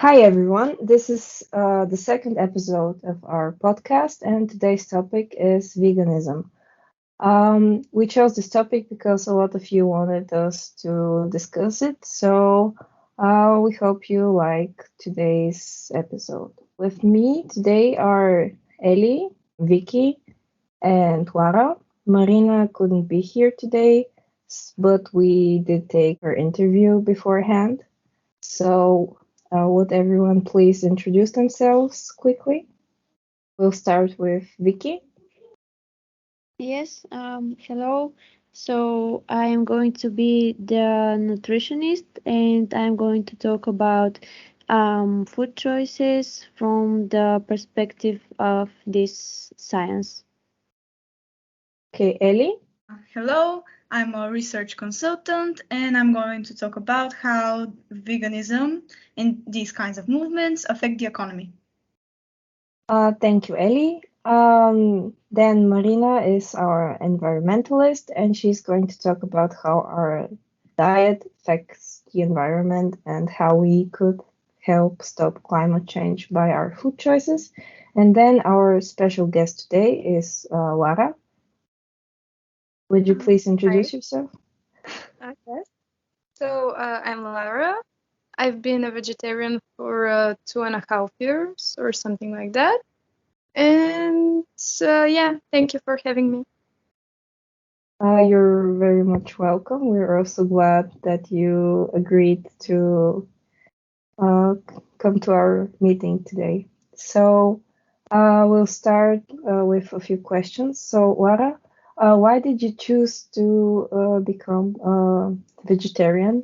Hi, everyone. This is the second episode of our podcast, and today's topic is veganism. We chose this topic because a lot of you wanted us to discuss it, so we hope you like today's episode. With me today are Ellie, Vicky, and Lara. Marina couldn't be here today, but we did take her interview beforehand. So, would everyone please introduce themselves quickly? We'll start with Vicky. Yes, hello. So I am going to be the nutritionist and I'm going to talk about food choices from the perspective of this science. Okay, Ellie. Hello, I'm a research consultant and I'm going to talk about how veganism and these kinds of movements affect the economy. Thank you, Ellie. Then Marina is our environmentalist, and she's going to talk about how our diet affects the environment and how we could help stop climate change by our food choices. And then our special guest today is Lara. Would you please Hi. introduce yourself? Yes. I'm Lara. I've been a vegetarian for 2.5 years or something like that. And yeah, thank you for having me. You're very much welcome. We're also glad that you agreed to come to our meeting today. So, we'll start with a few questions. So, Lara, why did you choose to become a vegetarian?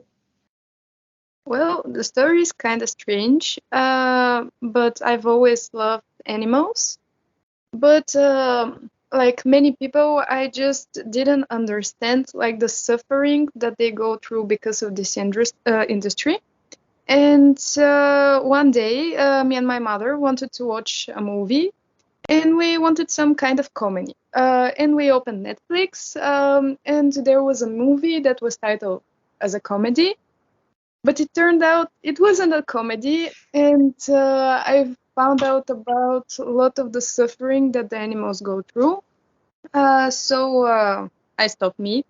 Well, the story is kind of strange, but I've always loved animals. But like many people, I just didn't understand like the suffering that they go through because of this industry. And one day, me and my mother wanted to watch a movie, and we wanted some kind of comedy. And we opened Netflix, and there was a movie that was titled as a comedy, but it turned out it wasn't a comedy, and I found out about a lot of the suffering that the animals go through. So I stopped meat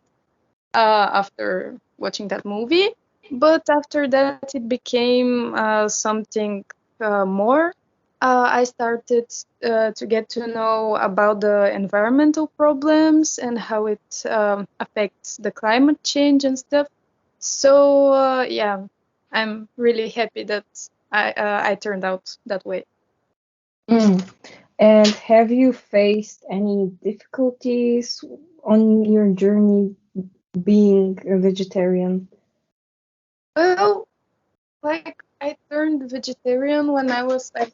after watching that movie. But after that, it became something more. I started to get to know about the environmental problems and how it affects the climate change and stuff. So yeah, I'm really happy that I turned out that way. Mm. And have you faced any difficulties on your journey being a vegetarian? Well, like I turned vegetarian when I was like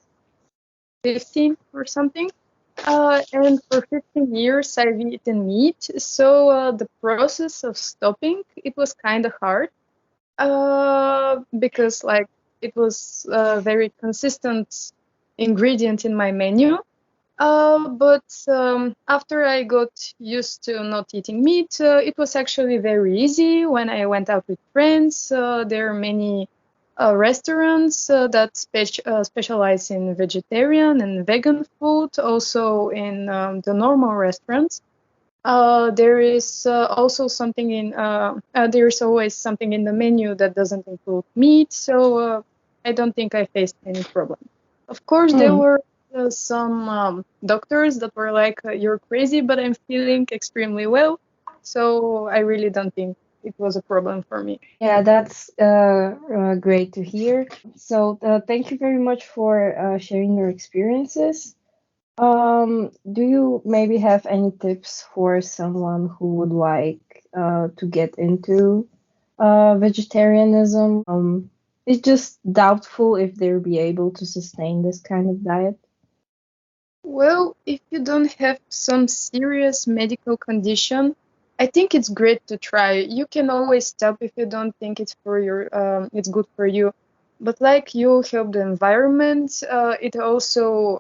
15 or something. And for 15 years, I've eaten meat. So the process of stopping, it was kind of hard because like it was a very consistent ingredient in my menu. But after I got used to not eating meat, it was actually very easy when I went out with friends. There are many restaurants that specialize in vegetarian and vegan food, also in the normal restaurants. There is also something in there's always something in the menu that doesn't include meat, so I don't think I faced any problem. Of course, there Mm. were some doctors that were like, "You're crazy," but I'm feeling extremely well, so I really don't think it was a problem for me. Yeah, that's great to hear. So, thank you very much for sharing your experiences. Do you maybe have any tips for someone who would like to get into vegetarianism? It's just doubtful if they'll be able to sustain this kind of diet. Well, if you don't have some serious medical condition, I think it's great to try. You can always stop if you don't think it's good for you. But like you help the environment, it also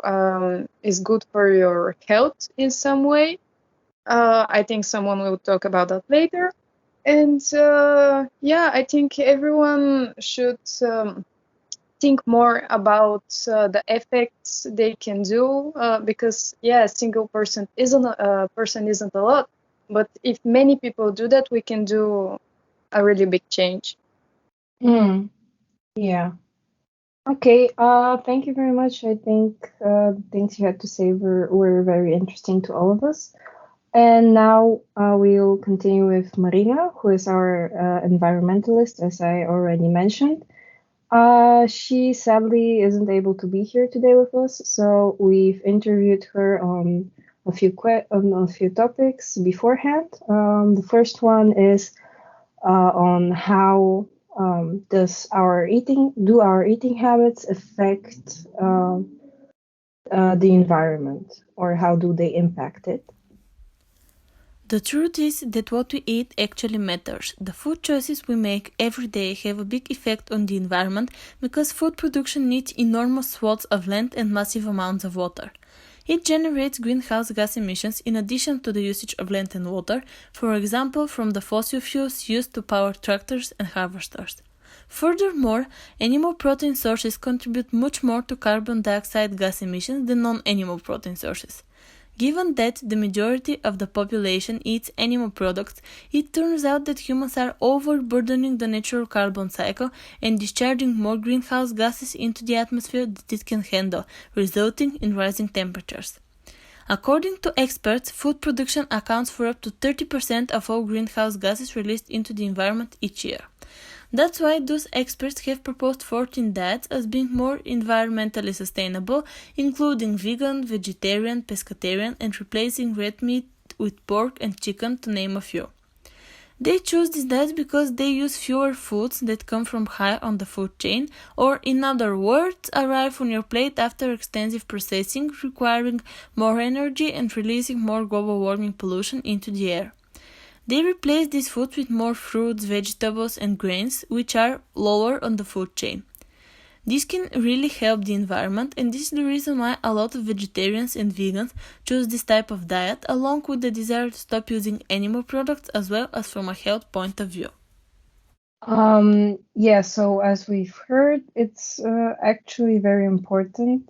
is good for your health in some way. I think someone will talk about that later. And yeah, I think everyone should think more about the effects they can do, because a single person isn't a lot, but if many people do that, we can do a really big change. Yeah. Okay. Thank you very much. I think the things you had to say were very interesting to all of us. And now we'll continue with Marina, who is our environmentalist, as I already mentioned. She sadly isn't able to be here today with us, so we've interviewed her on on a few topics beforehand. The first one is on how does our eating habits affect the environment, or how do they impact it? The truth is that what we eat actually matters. The food choices we make every day have a big effect on the environment because food production needs enormous swaths of land and massive amounts of water. It generates greenhouse gas emissions in addition to the usage of land and water, for example from the fossil fuels used to power tractors and harvesters. Furthermore, animal protein sources contribute much more to carbon dioxide gas emissions than non-animal protein sources. Given that the majority of the population eats animal products, it turns out that humans are overburdening the natural carbon cycle and discharging more greenhouse gases into the atmosphere than it can handle, resulting in rising temperatures. According to experts, food production accounts for up to 30% of all greenhouse gases released into the environment each year. That's why those experts have proposed 14 diets as being more environmentally sustainable, including vegan, vegetarian, pescatarian, and replacing red meat with pork and chicken, to name a few. They choose these diets because they use fewer foods that come from high on the food chain, or in other words, arrive on your plate after extensive processing, requiring more energy and releasing more global warming pollution into the air. They replace these foods with more fruits, vegetables, and grains, which are lower on the food chain. This can really help the environment, and this is the reason why a lot of vegetarians and vegans choose this type of diet, along with the desire to stop using animal products as well as from a health point of view. Yeah, so as we've heard, it's actually very important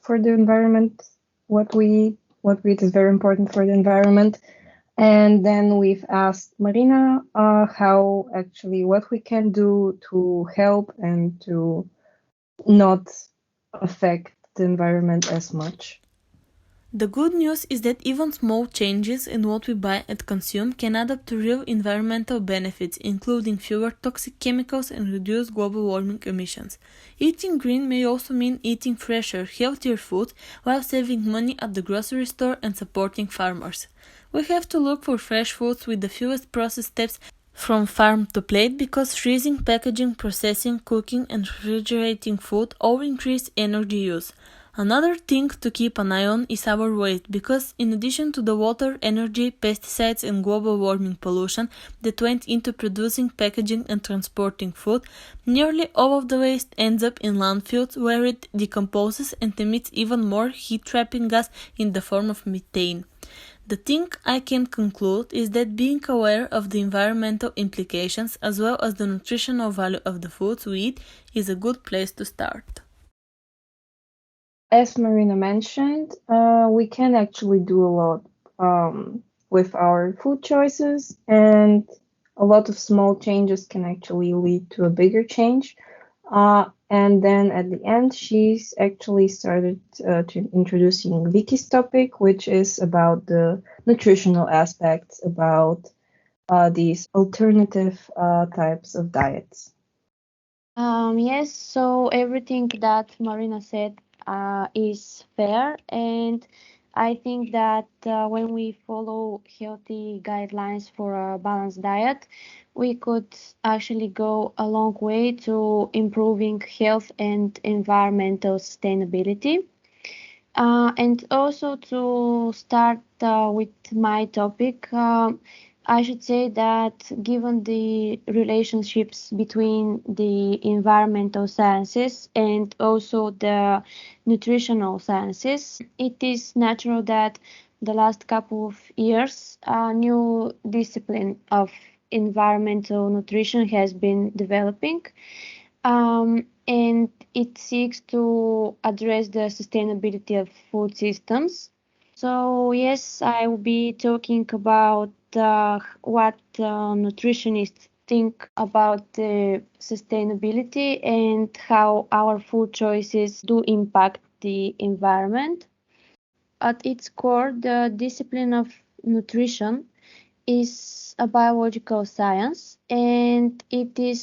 for the environment. What we eat is very important for the environment. And then we've asked Marina what we can do to help and to not affect the environment as much. The good news is that even small changes in what we buy and consume can add up to real environmental benefits, including fewer toxic chemicals and reduced global warming emissions. Eating green may also mean eating fresher, healthier food while saving money at the grocery store and supporting farmers. We have to look for fresh foods with the fewest process steps from farm to plate because freezing, packaging, processing, cooking, and refrigerating food all increase energy use. Another thing to keep an eye on is our weight, because in addition to the water, energy, pesticides, and global warming pollution that went into producing, packaging, and transporting food, nearly all of the waste ends up in landfills where it decomposes and emits even more heat-trapping gas in the form of methane. The thing I can conclude is that being aware of the environmental implications as well as the nutritional value of the foods we eat is a good place to start. As Marina mentioned, we can actually do a lot with our food choices, and a lot of small changes can actually lead to a bigger change. And then at the end, she's actually started to introducing Vicky's topic, which is about the nutritional aspects about these alternative types of diets. Yes, so everything that Marina said is fair, and I think that when we follow healthy guidelines for a balanced diet, we could actually go a long way to improving health and environmental sustainability. And also to start with my topic, I should say that given the relationships between the environmental sciences and also the nutritional sciences, it is natural that the last couple of years, a new discipline of environmental nutrition has been developing. and it seeks to address the sustainability of food systems. So yes, I will be talking about what nutritionists think about the sustainability and how our food choices do impact the environment. At its core, the discipline of nutrition is a biological science, and it is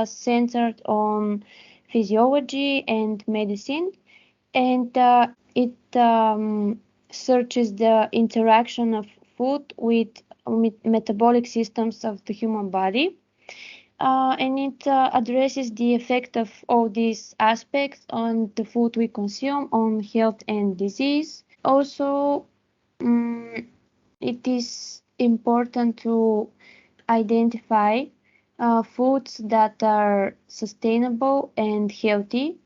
centered on physiology and medicine, and it searches the interaction of food with metabolic systems of the human body. And it addresses the effect of all these aspects on the food we consume, on health and disease. Also, it is important to identify foods that are sustainable and healthy,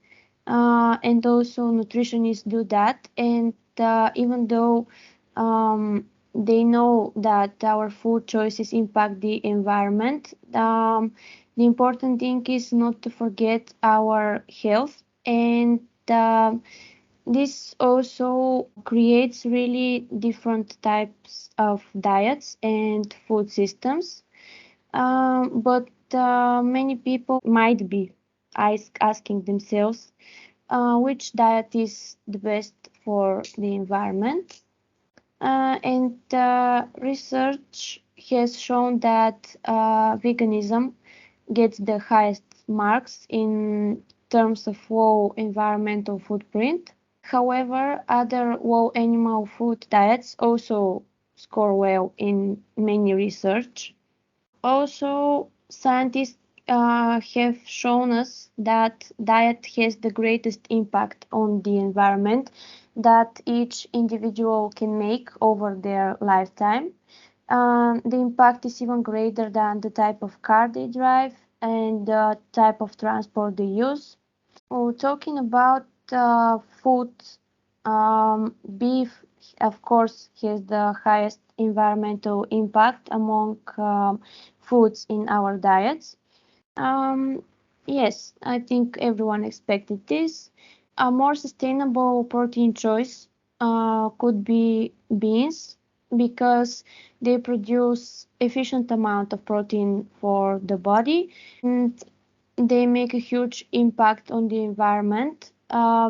and also nutritionists do that. And even though they know that our food choices impact the environment, the important thing is not to forget our health, and this also creates really different types of diets and food systems. But many people might be asking themselves which diet is the best for the environment. And research has shown that veganism gets the highest marks in terms of low environmental footprint. However, other low animal food diets also score well in many research. Also, scientists have shown us that diet has the greatest impact on the environment that each individual can make over their lifetime. The impact is even greater than the type of car they drive and the type of transport they use. Talking about food, beef, of course, has the highest environmental impact among foods in our diets. Um, yes, I think everyone expected this. A more sustainable protein choice could be beans because they produce efficient amount of protein for the body, and they make a huge impact on the environment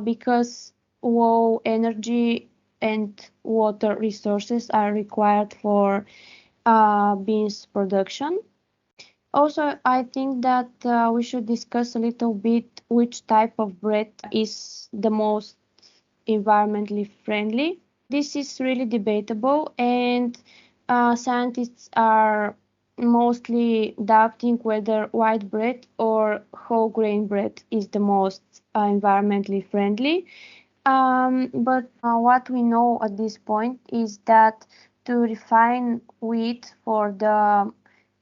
because low energy and water resources are required for beans production. Also, I think that we should discuss a little bit which type of bread is the most environmentally friendly. This is really debatable, and scientists are mostly doubting whether white bread or whole grain bread is the most environmentally friendly. But what we know at this point is that to refine wheat for the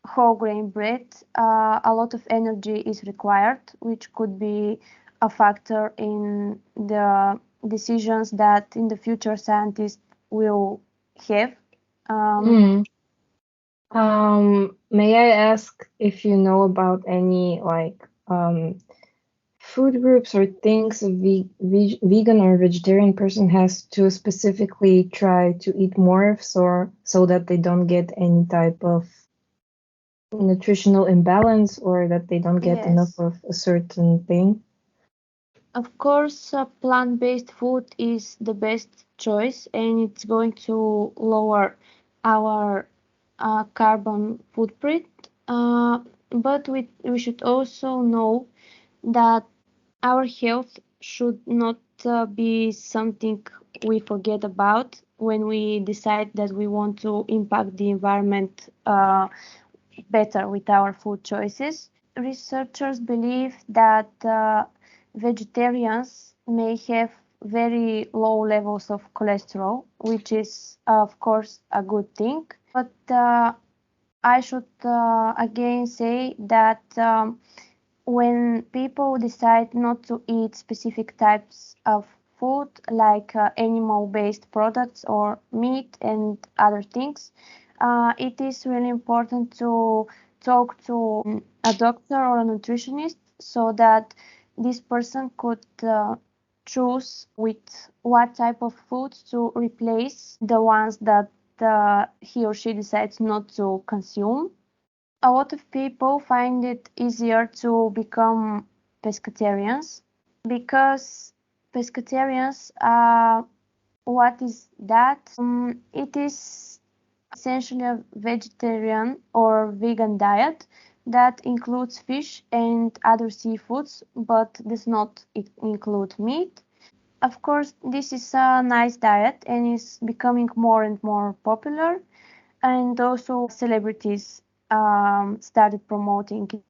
whole grain bread, a lot of energy is required, which could be a factor in the decisions that in the future scientists will have. Mm. May I ask if you know about any like food groups or things a vegan or vegetarian person has to specifically try to eat more of, so that they don't get any type of nutritional imbalance or that they don't get enough Yes. of a certain thing? Of course, plant-based food is the best choice, and it's going to lower our carbon footprint. But we should also know that our health should not be something we forget about when we decide that we want to impact the environment better with our food choices. Researchers believe that vegetarians may have very low levels of cholesterol, which is, of course, a good thing. But I should again say that when people decide not to eat specific types of food like animal-based products or meat and other things, it is really important to talk to a doctor or a nutritionist so that this person could choose with what type of food to replace the ones that he or she decides not to consume. A lot of people find it easier to become pescatarians because pescatarians what is that? It is essentially a vegetarian or vegan diet that includes fish and other seafoods but does not include meat. Of course, this is a nice diet and is becoming more and more popular, and also celebrities started promoting it.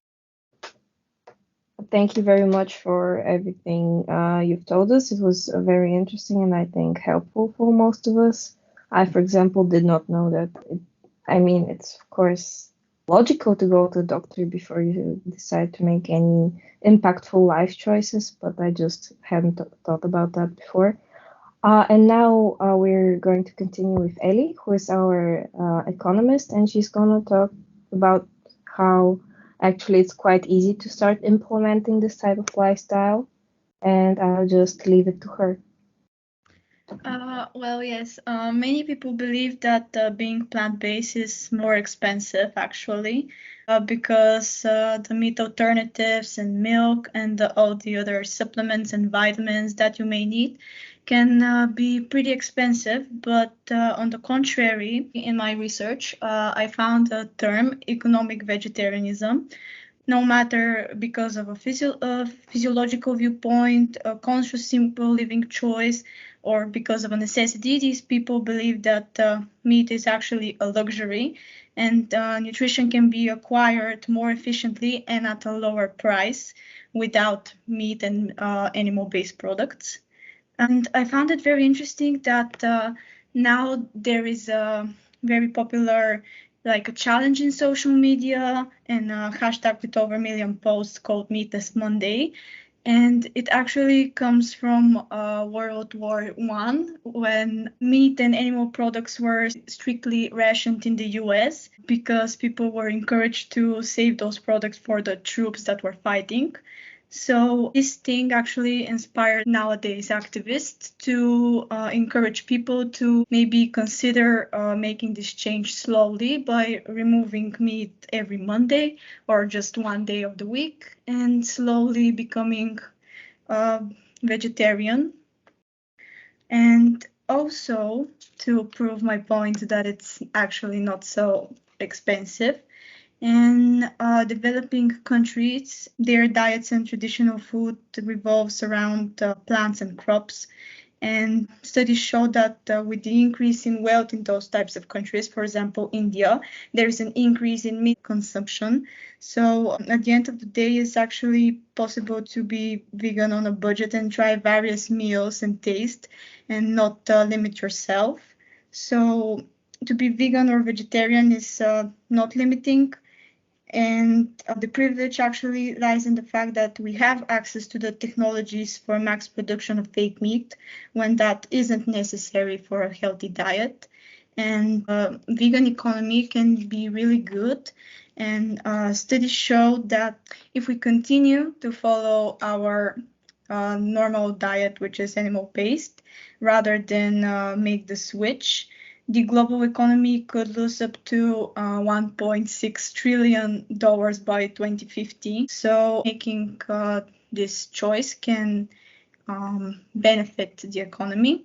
Thank you very much for everything you've told us. It was very interesting and I think helpful for most of us. I, for example, did not know that. It's of course logical to go to the doctor before you decide to make any impactful life choices, but I just hadn't thought about that before. And now we're going to continue with Ellie, who is our economist, and she's going to talk about how actually it's quite easy to start implementing this type of lifestyle. And I'll just leave it to her. Yes. Many people believe that being plant-based is more expensive, actually, because the meat alternatives and milk and all the other supplements and vitamins that you may need can be pretty expensive. But on the contrary, in my research, I found a term, economic vegetarianism. No matter because of a physiological viewpoint, a conscious, simple living choice, or because of a necessity, these people believe that meat is actually a luxury and nutrition can be acquired more efficiently and at a lower price without meat and animal-based products. And I found it very interesting that now there is a very popular like a challenge in social media and a hashtag with over a million posts called Meatless Monday. And it actually comes from World War One, when meat and animal products were strictly rationed in the US because people were encouraged to save those products for the troops that were fighting. So this thing actually inspired nowadays activists to encourage people to maybe consider making this change slowly by removing meat every Monday or just one day of the week and slowly becoming vegetarian. And also to prove my point that it's actually not so expensive, in developing countries, their diets and traditional food revolves around plants and crops. And studies show that with the increase in wealth in those types of countries, for example, India, there is an increase in meat consumption. So at the end of the day, it's actually possible to be vegan on a budget and try various meals and taste and not limit yourself. So to be vegan or vegetarian is not limiting. And the privilege actually lies in the fact that we have access to the technologies for max production of fake meat when that isn't necessary for a healthy diet. And vegan economy can be really good. And studies show that if we continue to follow our normal diet, which is animal-based, rather than make the switch, the global economy could lose up to $1.6 trillion by 2050. So making this choice can benefit the economy.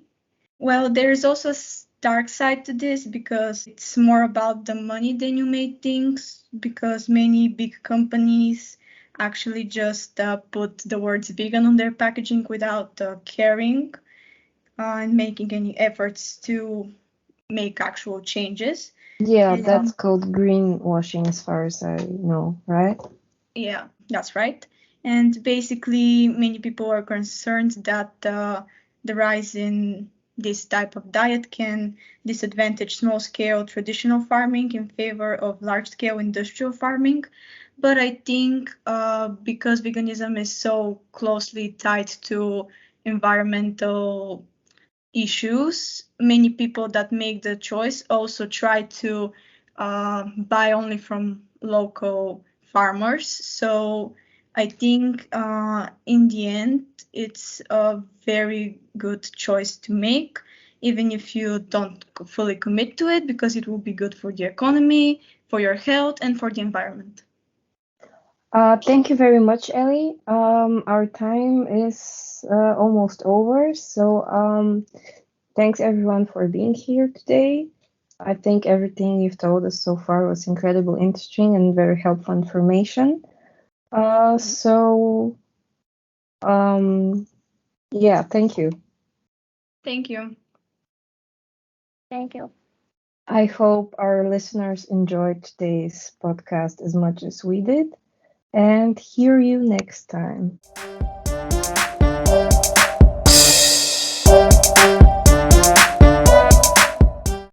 Well, there's also a dark side to this because it's more about the money than you may think, because many big companies actually just put the words vegan on their packaging without caring and making any efforts to make actual changes. Yeah, that's called greenwashing as far as I know, right? Yeah, that's right. And basically, many people are concerned that the rise in this type of diet can disadvantage small-scale traditional farming in favor of large-scale industrial farming. But I think because veganism is so closely tied to environmental issues, many people that make the choice also try to buy only from local farmers. So I think in the end, it's a very good choice to make, even if you don't fully commit to it, because it will be good for the economy, for your health, and for the environment. Thank you very much, Ellie. Our time is almost over, so thanks everyone for being here today. I think everything you've told us so far was incredibly interesting and very helpful information. So, yeah, thank you. Thank you. Thank you. I hope our listeners enjoyed today's podcast as much as we did, and hear you next time.